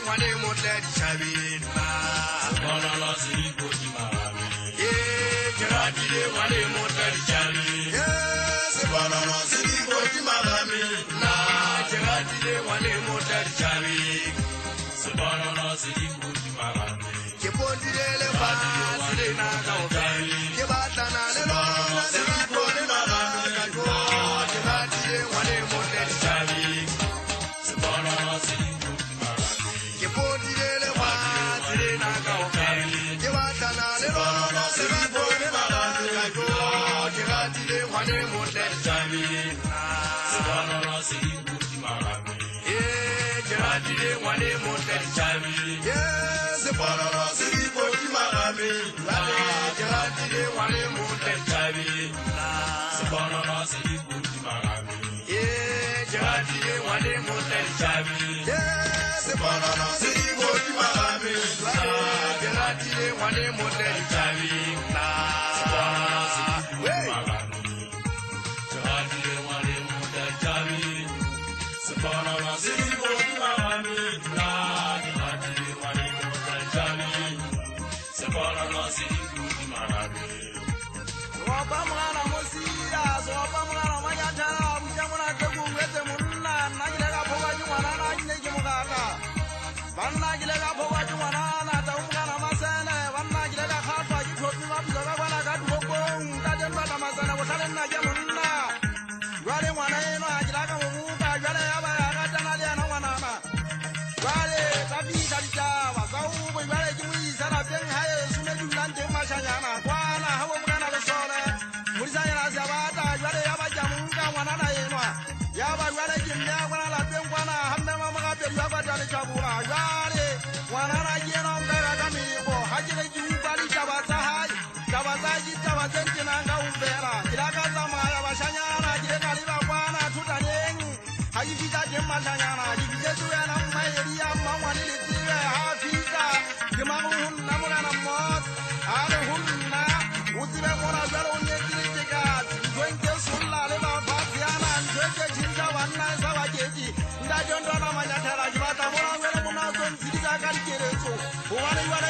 ngwane motle dithabeng Sebololo se dikoti mabapi. ke ratile ngwane motle dithabeng Sebololo se dikoti mabapi. ke ratile ngwane motle dithabeng Sebololo se dikoti mabapi. ke potile lefatshe lena kaofela ke batlana le lona le ratole mabaka ke ratile ngwane motle dithabeng Sebololo se dikoti mabapi. ke potile lefatshe lena kaofela ke batlana le lona le ratole mabaka ke ratile ngwane motle dithabeng Sebololo se dikoti mabapi. ke ratile ngwane motle dithabeng Sebololo se dikoti mabapi. ke ratile ngwane motle dithabeng Sebololo se dikoti mabapi. ke ratile ngwane motle dithabeng Sebololo se dikoti mabapi. ke ratile ngwane motle dithabeng Sebololo se dikoti mabapi. Ke ratile ngwane motle dithabeng. Sebololo se dikoti mabapi. Ke ratile ngwane motle dithabeng. Sebololo se dikoti mabapi. Sopa mwana mosira, sopa mwana manyatara, mjamuna tegungete munna, nagilega poga jumana na jineki mugaka. Vanna gilega poga jumana na taumgana masene, vanna gilega khapa jithopi mabzoga bana gadwobong, kademba na masene wotalen na jamunna. Gwale mwana eno agilaga mubuka, gwale yaba yagatana liana mwanana. Gwale tabi kalitawa, saubu gwale jimuisa na benghaye, sumeju nante mashanyana, kwana hawa mwana besole. Murisanya sabata gwale yaba jamunga mwanana yenwa. Yaba gwale jimya kwana la bengwana, hamna mama kabe yaba dale chabura. Gwale mwanana yeno mbega kamibo, hajile jimbali chabazahai. Chabazaji chabazenji nanga umbera. Kilaka zamaya bashanyana, jile kaliba kwana tutanyengi. Hajifita jemashanyana, jifite tuyana mmayeri ya mwani litiwe hafita. Kimamu hunna mwana mot, ale hunna. Uzibe mwana zelo unyekiri jikati. Njwenke sulla leba fasiana, njwenke chinja wanna sawa jeji. Nda jondo na manyatera jibata mwana wele mwana zon ziliza kari kereso. Uwani wale